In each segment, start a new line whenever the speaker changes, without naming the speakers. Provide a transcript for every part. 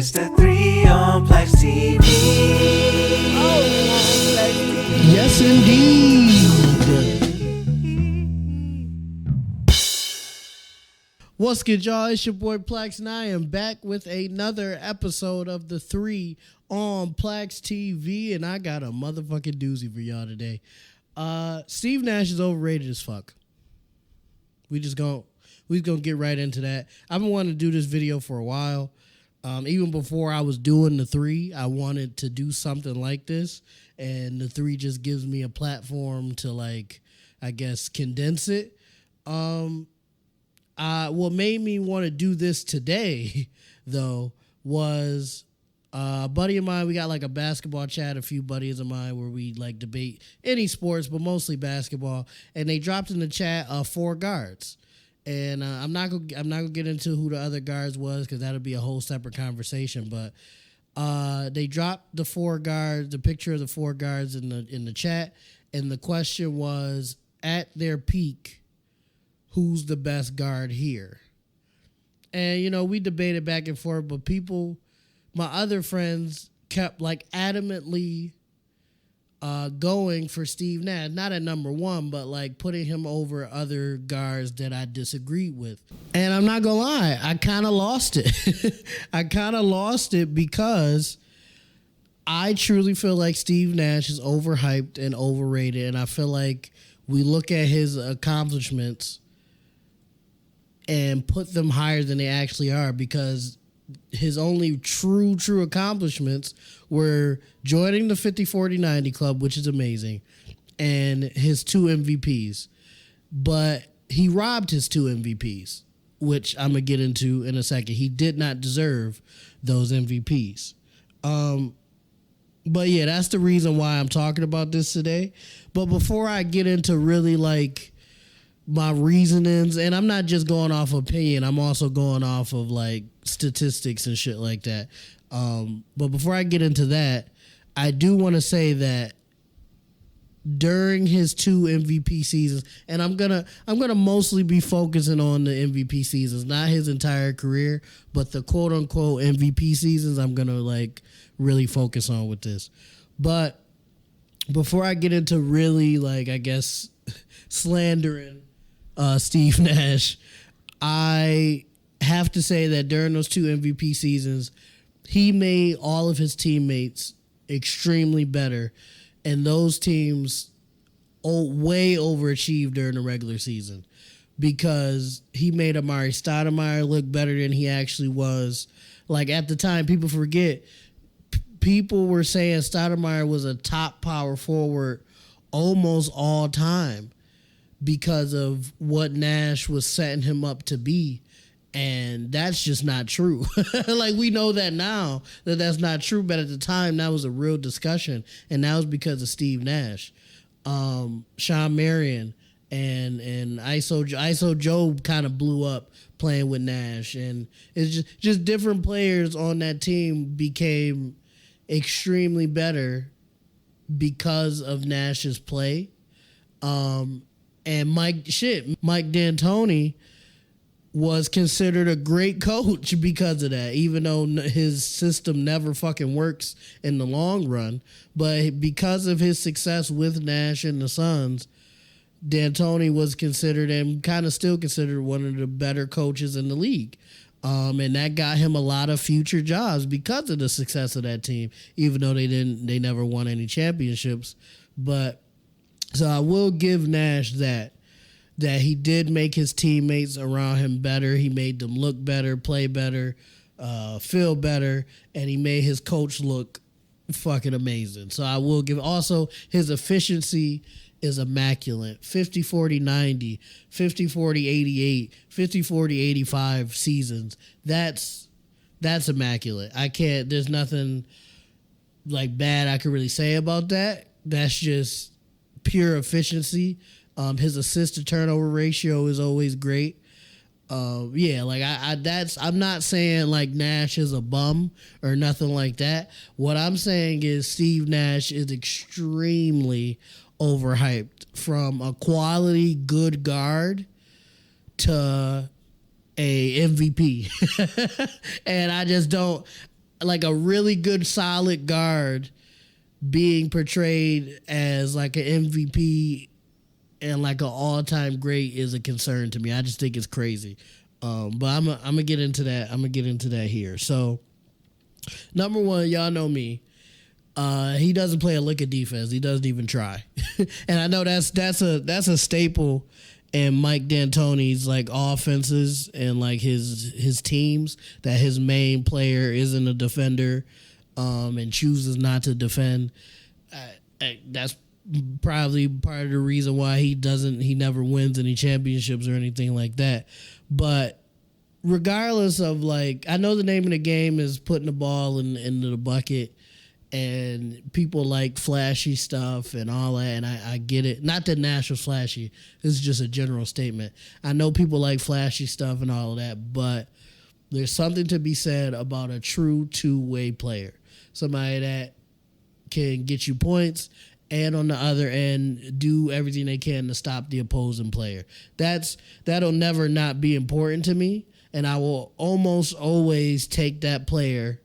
It's the 3 on PLAXtv.
Yes, indeed. What's good, y'all? It's your boy PLAX, and I am back with another episode of the 3 on PLAXtv, and I got a motherfucking doozy for y'all today. Steve Nash is overrated as fuck. We just gonna get right into that. I've been wanting to do this video for a while. Even before I was doing the 3, I wanted to do something like this, and the 3 just gives me a platform to, like, I guess, condense it. What made me want to do this today, though, was a buddy of mine. We got like a basketball chat, a few buddies of mine, where we like debate any sports, but mostly basketball. And they dropped in the chat 4 guards. And I'm not gonna get into who the other guards was, because that'll be a whole separate conversation. But they dropped the 4 guards, the picture of the 4 guards in the chat, and the question was, at their peak, who's the best guard here? And we debated back and forth, but my other friends kept like adamantly going for Steve Nash, not at number 1, but like putting him over other guards that I disagreed with. And I'm not gonna lie, I kind of lost it. I kind of lost it because I truly feel like Steve Nash is overhyped and overrated, and I feel like we look at his accomplishments and put them higher than they actually are, because his only true accomplishments were joining the 50-40-90 club, which is amazing, and his 2 MVPs. But he robbed his 2 MVPs, which I'm going to get into in a second. He did not deserve those MVPs. But yeah, that's the reason why I'm talking about this today. But before I get into really like my reasonings, and I'm not just going off opinion, I'm also going off of like statistics and shit like that. But before I get into that, I do want to say that during his 2 MVP seasons, and I'm gonna mostly be focusing on the MVP seasons, not his entire career, but the quote unquote MVP seasons I'm gonna like really focus on with this. But before I get into really like, I guess, slandering Steve Nash, I have to say that during those 2 MVP seasons, he made all of his teammates extremely better, and those teams way overachieved during the regular season, because he made Amari Stoudemire look better than he actually was. Like, at the time, people forget, people were saying Stoudemire was a top power forward almost all time because of what Nash was setting him up to be. And that's just not true. Like, we know that now that that's not true, but at the time that was a real discussion, and that was because of Steve Nash. Sean Marion and ISO Joe kind of blew up playing with Nash, and it's just different players on that team became extremely better because of Nash's play. And Mike D'Antoni was considered a great coach because of that, even though his system never fucking works in the long run. But because of his success with Nash and the Suns, D'Antoni was considered, and kind of still considered, one of the better coaches in the league. And that got him a lot of future jobs because of the success of that team, even though they never won any championships. But so I will give Nash that he did make his teammates around him better. He made them look better, play better, feel better, and he made his coach look fucking amazing. So I will give, also, his efficiency is immaculate. 50-40-90, 50-40-88, 50-40-85 seasons. That's immaculate. There's nothing like bad I could really say about that. That's just pure efficiency. His assist to turnover ratio is always great. Yeah, like I'm not saying like Nash is a bum or nothing like that. What I'm saying is Steve Nash is extremely overhyped, from a quality good guard to a MVP. And I just don't, like a really good solid guard being portrayed as like an MVP and like an all-time great is a concern to me. I just think it's crazy. But I'm gonna get into that. I'm gonna get into that here. So, number one, y'all know me. He doesn't play a lick of defense. He doesn't even try. And I know that's a staple in Mike D'Antoni's like offenses and like his teams, that his main player isn't a defender and chooses not to defend. That's probably part of the reason why he never wins any championships or anything like that. But regardless of like, I know the name of the game is putting the ball into the bucket. And people like flashy stuff and all that, and I get it. Not that Nash was flashy. This is just a general statement. I know people like flashy stuff and all of that, but there's something to be said about a true two-way player. Somebody that can get you points and on the other end do everything they can to stop the opposing player. That'll never not be important to me, and I will almost always take that player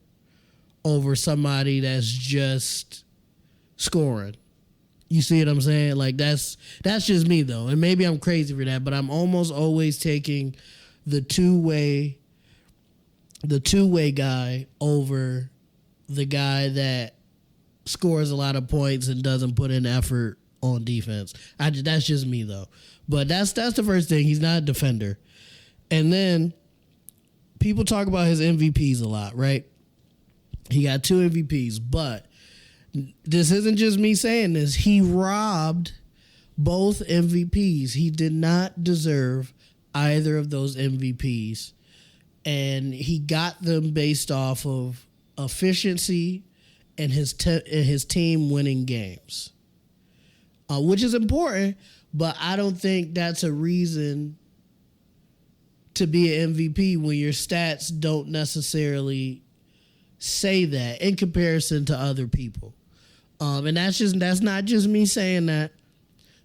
over somebody that's just scoring. You see what I'm saying? Like that's just me though. And maybe I'm crazy for that, but I'm almost always taking the two-way guy over the guy that scores a lot of points and doesn't put in effort on defense. That's just me though. But that's the first thing. He's not a defender. And then people talk about his MVPs a lot, right? He got 2 MVPs, but this isn't just me saying this. He robbed both MVPs. He did not deserve either of those MVPs, and he got them based off of efficiency and his team winning games, which is important, but I don't think that's a reason to be an MVP when your stats don't necessarily say that in comparison to other people. And that's not just me saying that.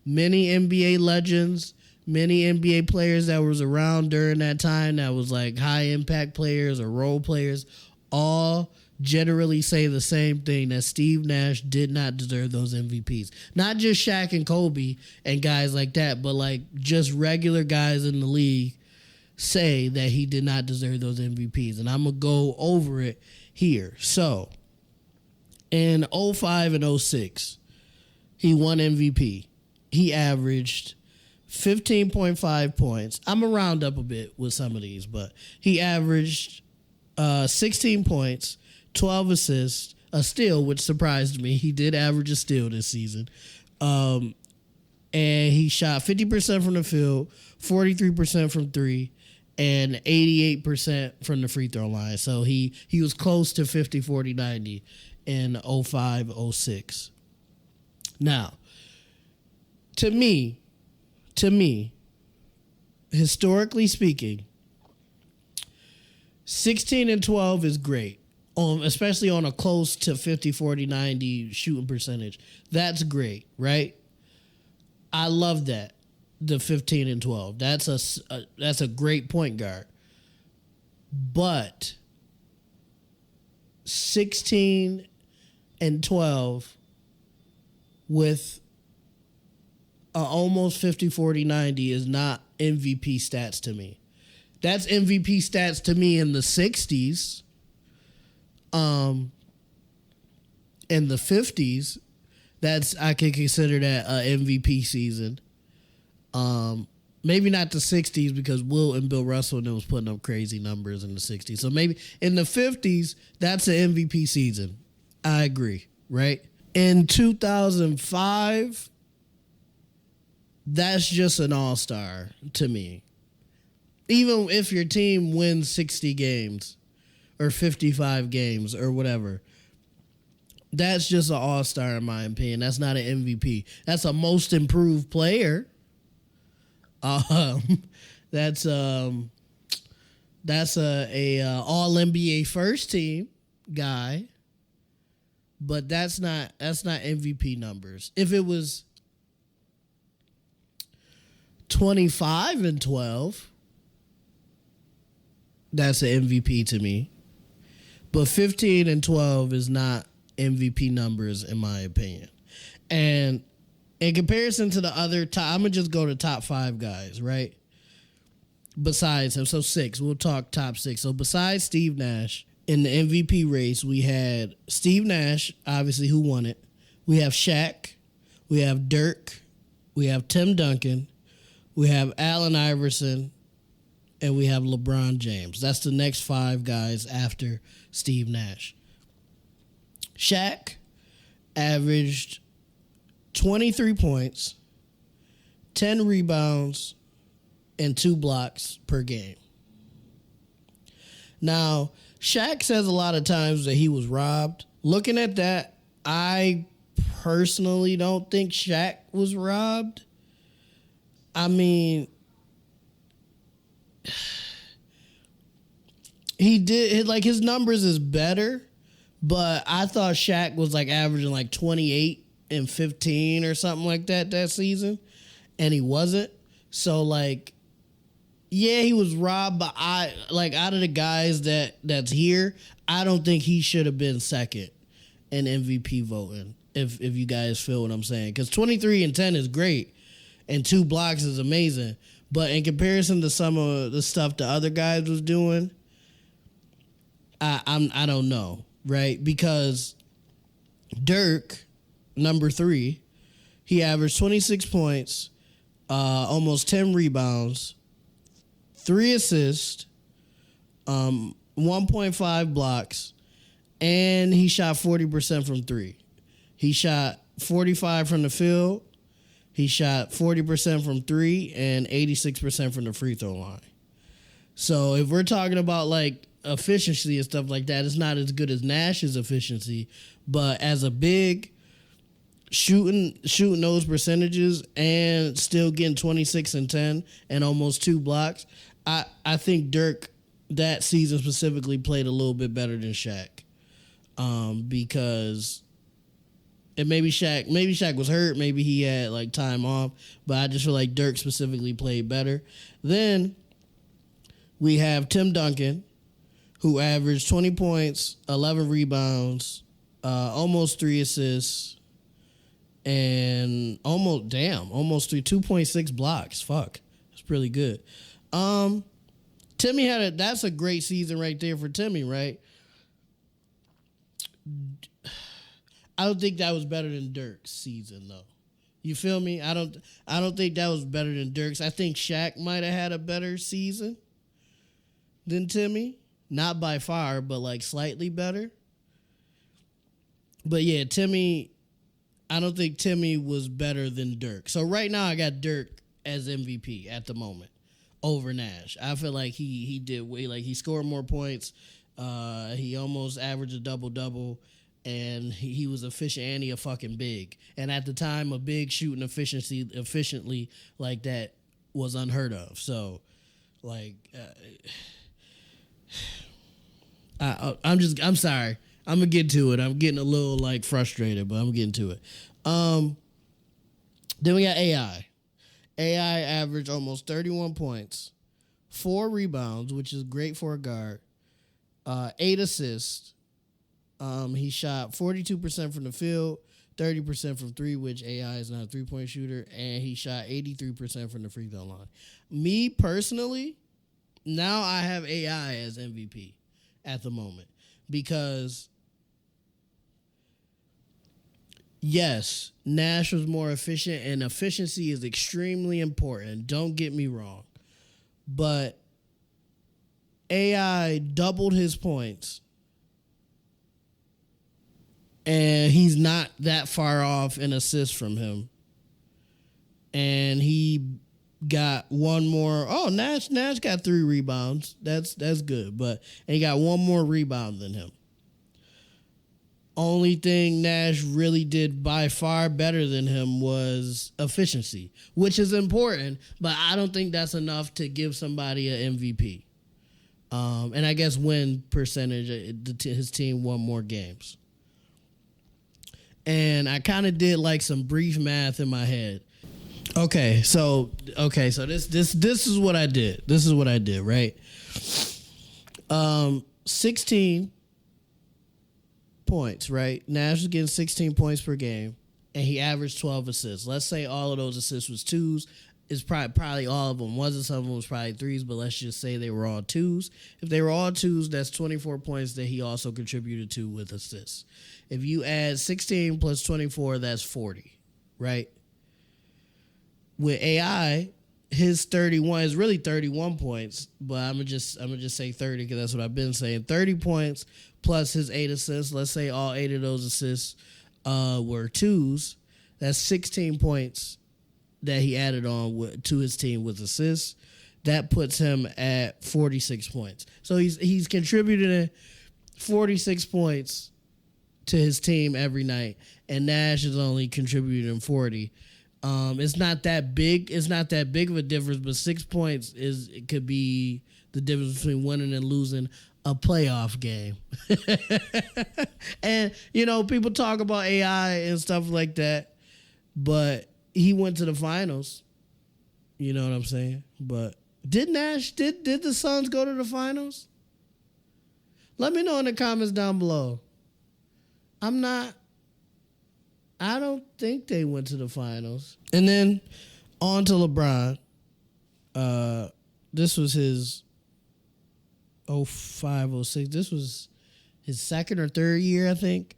Many NBA legends, many NBA players that was around during that time that was like high impact players or role players, all generally say the same thing, that Steve Nash did not deserve those MVPs. Not just Shaq and Kobe and guys like that, but like just regular guys in the league say that he did not deserve those MVPs. And I'm going to go over it here. So, in 05 and 06, he won MVP. He averaged 15.5 points. I'm going to round up a bit with some of these, but he averaged 16 points, 12 assists, a steal, which surprised me. He did average a steal this season. And he shot 50% from the field, 43% from three, and 88% from the free throw line. So he was close to 50, 40, 90 in 05, 06. Now, to me, historically speaking, 16 and 12 is great, especially on a close to 50, 40, 90 shooting percentage. That's great, right? I love that. The 15 and 12. That's a great point guard. But 16 and 12 with almost 50, 40, 90 is not MVP stats to me. That's MVP stats to me in the 60s. In the 50s, I can consider that an MVP season. Maybe not the 60s because Will and Bill Russell was putting up crazy numbers in the 60s. So maybe in the 50s, that's an MVP season. I agree, right? In 2005, that's just an all-star to me. Even if your team wins 60 games or 55 games or whatever, that's just an all-star in my opinion. That's not an MVP. That's a most improved player. That's a all NBA first team guy, but that's not MVP numbers. If it was 25 and 12, that's an MVP to me. But 15 and 12 is not MVP numbers in my opinion. And in comparison to the other top, I'm going to just go to top 5 guys, right? Besides him. So 6. We'll talk top 6. So besides Steve Nash, in the MVP race, we had Steve Nash, obviously, who won it. We have Shaq. We have Dirk. We have Tim Duncan. We have Allen Iverson. And we have LeBron James. That's the next 5 guys after Steve Nash. Shaq averaged 23 points, 10 rebounds, and 2 blocks per game. Now, Shaq says a lot of times that he was robbed. Looking at that, I personally don't think Shaq was robbed. I mean, he did, like, his numbers is better, but I thought Shaq was, like, averaging, like, 28 and 15 or something like that season, and he wasn't. So, like, yeah, he was robbed, but I, like, out of the guys that's here, I don't think he should have been second in MVP voting, if you guys feel what I'm saying. Because 23 and 10 is great, and 2 blocks is amazing. But in comparison to some of the stuff the other guys was doing, I don't know, right? Because Dirk, number 3, he averaged 26 points, almost 10 rebounds, 3 assists, 1.5 blocks, and he shot 40% from 3. He shot 45 from the field. He shot 40% from 3 and 86% from the free throw line. So if we're talking about, like, efficiency and stuff like that, it's not as good as Nash's efficiency. But as a big, shooting those percentages and still getting 26 and 10 and almost 2 blocks, I think Dirk that season specifically played a little bit better than Shaq. Because maybe Shaq was hurt, maybe he had, like, time off, but I just feel like Dirk specifically played better. Then we have Tim Duncan, who averaged 20 points, 11 rebounds, almost 3 assists, and almost 2.6 blocks. Fuck, that's pretty good. Timmy that's a great season right there for Timmy, right? I don't think that was better than Dirk's season, though. You feel me? I don't think that was better than Dirk's. I think Shaq might have had a better season than Timmy. Not by far, but, like, slightly better. But yeah, I don't think Timmy was better than Dirk. So right now I got Dirk as MVP at the moment over Nash. I feel like he did way, like, he scored more points. He almost averaged a double-double, and he was efficient, and he a fucking big. And at the time, a big shooting efficiently like that was unheard of. So, like, I'm sorry. I'm gonna get to it. I'm getting a little, like, frustrated, but I'm getting to it. Then we got AI. AI averaged almost 31 points, 4 rebounds, which is great for a guard, 8 assists. He shot 42% from the field, 30% from 3, which AI is not a 3-point shooter, and he shot 83% from the free throw line. Me personally, now I have AI as MVP at the moment, because yes, Nash was more efficient, and efficiency is extremely important. Don't get me wrong. But AI doubled his points, and he's not that far off in assists from him. And he got one more. Oh, Nash got 3 rebounds. That's good. And he got one more rebound than him. Only thing Nash really did by far better than him was efficiency, which is important, but I don't think that's enough to give somebody an MVP. And I guess win percentage, his team won more games. And I kind of did, like, some brief math in my head. Okay, so this is what I did. This is what I did, right? 16 points, right? Nash was getting 16 points per game, and he averaged 12 assists. Let's say all of those assists was twos. It's probably all of them wasn't. Some of them was probably threes, but let's just say they were all twos. If they were all twos, that's 24 points that he also contributed to with assists. If you add 16 plus 24, that's 40, right? With AI, his 31 is really 31 points, but I'm gonna just say 30 because that's what I've been saying. 30 points plus his 8 assists. Let's say all 8 of those assists were twos. That's 16 points that he added on to his team with assists. That puts him at 46 points. So he's contributing 46 points to his team every night, and Nash is only contributing 40. It's not that big. It's not that big of a difference, but 6 points it could be the difference between winning and losing a playoff game. And people talk about AI and stuff like that, but he went to the finals. You know what I'm saying? But did the Suns go to the finals? Let me know in the comments down below. I don't think they went to the finals. And then on to LeBron. This was his 05-06. This was his second or third year, I think.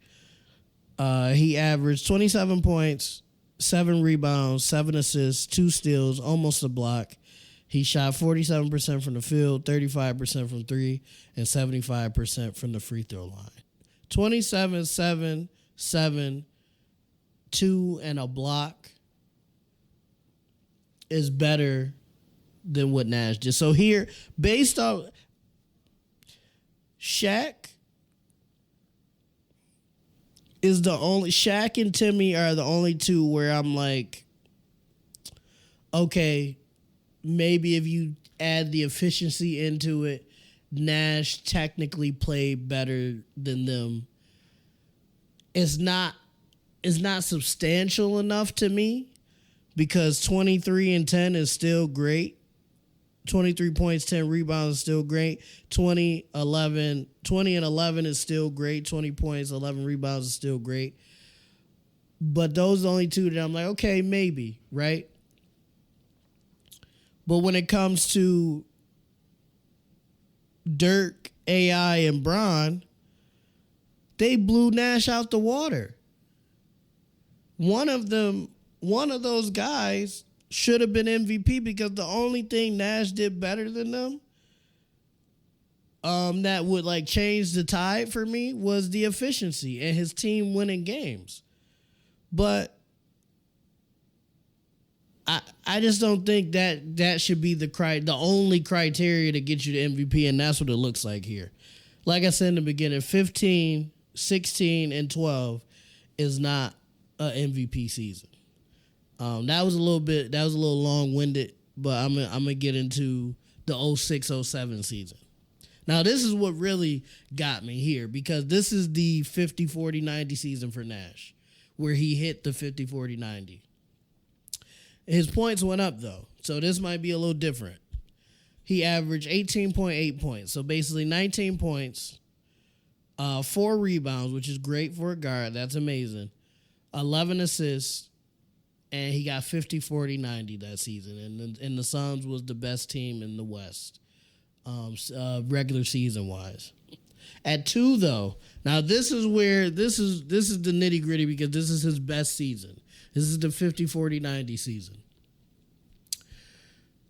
He averaged 27 points, 7 rebounds, 7 assists, 2 steals, almost a block. He shot 47% from the field, 35% from 3, and 75% from the free throw line. 27, 7, 7, 2, and a block is better than what Nash did. So here, based on Shaq and Timmy are the only two where I'm like, okay, maybe if you add the efficiency into it, Nash technically played better than them. It's not substantial enough to me because 23 and 10 is still great. 23 points, 10 rebounds is still great. 20 and 11 is still great. 20 points, 11 rebounds is still great. But those are the only two that I'm like, okay, maybe, right? But when it comes to Dirk, AI, and Bron, they blew Nash out the water. One of those guys should have been MVP because the only thing Nash did better than them that would change the tide for me was the efficiency and his team winning games. But I just don't think that should be the only criteria to get you to MVP, and that's what it looks like here. Like I said in the beginning, 15, 16, and 12 is not an MVP season. That was a little long-winded, but I'm gonna get into the 06-07 season. Now, this is what really got me here because this is the 50-40-90 season for Nash, where he hit the 50-40-90. His points went up, though, so this might be a little different. He averaged 18.8 points, so basically 19 points, 4 rebounds, which is great for a guard. That's amazing. 11 assists, and he got 50-40-90 that season. And the Suns was the best team in the West, regular season-wise. At 2, though, now this is the nitty-gritty because this is his best season. This is the 50-40-90 season.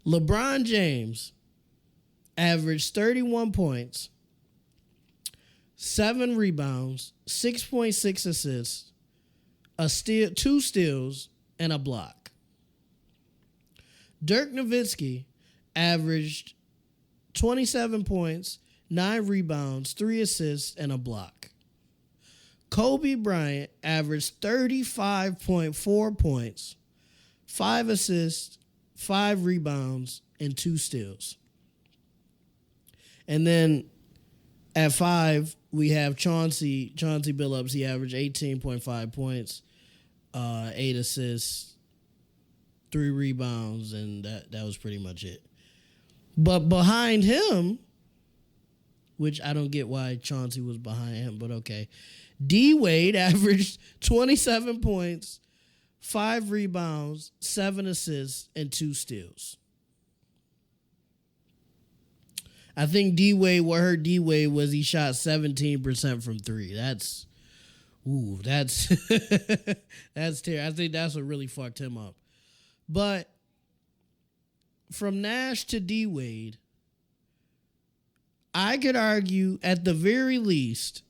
LeBron James averaged 31 points, 7 rebounds, 6.6 assists, 2 steals, and a block. Dirk Nowitzki averaged 27 points, 9 rebounds, 3 assists, and a block. Kobe Bryant averaged 35.4 points, 5 assists, 5 rebounds, and 2 steals. And then at 5, we have Chauncey Billups. He averaged 18.5 points, 8 assists, 3 rebounds, and that was pretty much it. But behind him which I don't get why Chauncey was behind him, but okay. D Wade averaged 27 points, 5 rebounds, 7 assists, and 2 steals. I think what hurt D Wade was he shot 17% from 3. That's that's terrible. I think that's what really fucked him up. But from Nash to D Wade, I could argue at the very least,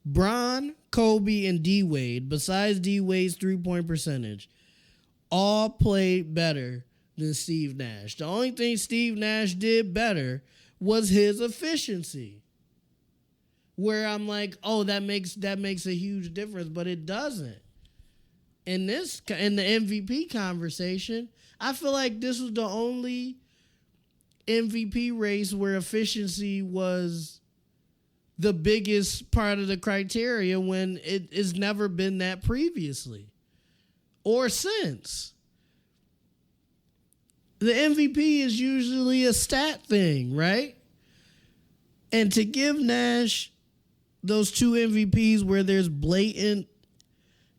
Bron, Kobe, and D Wade, besides D Wade's 3-point percentage, all played better than Steve Nash. The only thing Steve Nash did better was his efficiency. Where I'm like, oh, that makes a huge difference, but it doesn't. In the MVP conversation, I feel like this was the only MVP race where efficiency was the biggest part of the criteria when it has never been that previously or since. The MVP is usually a stat thing, right? And to give Nash those 2 MVPs where there's blatant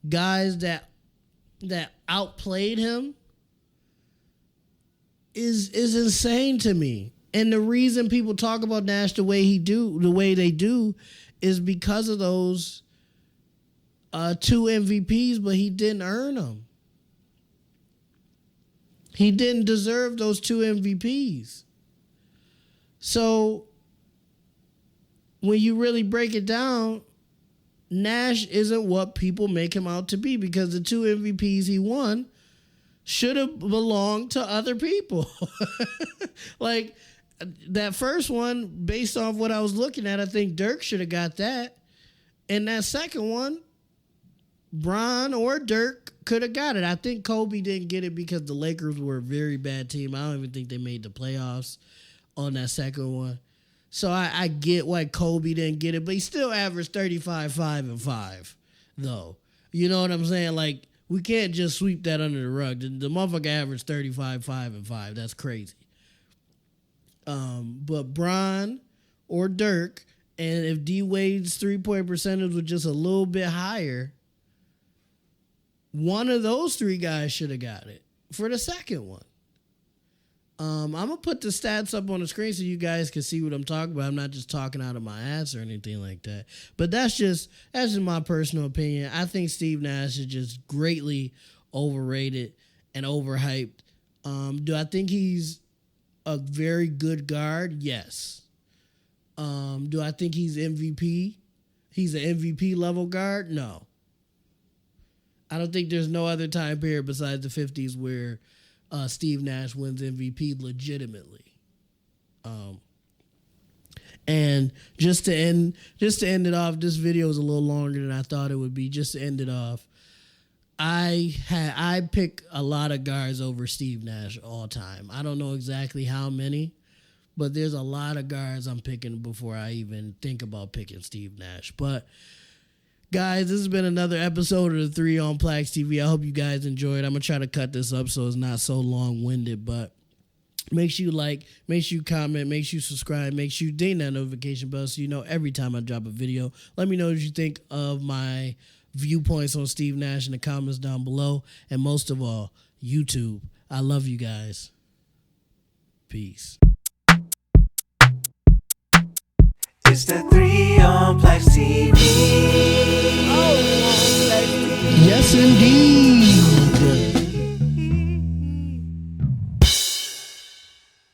guys that outplayed him is insane to me. And the reason people talk about Nash the way they do is because of those 2 MVPs, but he didn't earn them. He didn't deserve those 2 MVPs. So when you really break it down, Nash isn't what people make him out to be, because the 2 MVPs he won should have belonged to other people. Like that first one, based off what I was looking at, I think Dirk should have got that. And that second one, Bron or Dirk could have got it. I think Kobe didn't get it because the Lakers were a very bad team. I don't even think they made the playoffs on that second one. So I get why Kobe didn't get it, but he still averaged 35, 5, and 5, though. You know what I'm saying? Like, we can't just sweep that under the rug. The motherfucker averaged 35, 5, and 5. That's crazy. But Bron or Dirk, and if D Wade's 3-point percentage was just a little bit higher, one of those 3 guys should have got it for the second one. I'm going to put the stats up on the screen so you guys can see what I'm talking about. I'm not just talking out of my ass or anything like that. But that's just my personal opinion. I think Steve Nash is just greatly overrated and overhyped. Do I think he's a very good guard? Yes. Do I think he's MVP? He's an MVP level guard? No. I don't think there's no other time period besides the 50s where Steve Nash wins MVP legitimately. And just to end it off, this video is a little longer than I thought it would be. Just to end it off, I pick a lot of guards over Steve Nash all time. I don't know exactly how many, but there's a lot of guards I'm picking before I even think about picking Steve Nash. But guys, this has been another episode of the 3 on PLAXtv. I hope you guys enjoyed. I'm going to try to cut this up so it's not so long-winded, but make sure you like, make sure you comment, make sure you subscribe, make sure you ding that notification bell so you know every time I drop a video. Let me know what you think of my viewpoints on Steve Nash in the comments down below. And most of all, YouTube. I love you guys. Peace.
It's the 3 on PLAXtv.
Yes, indeed.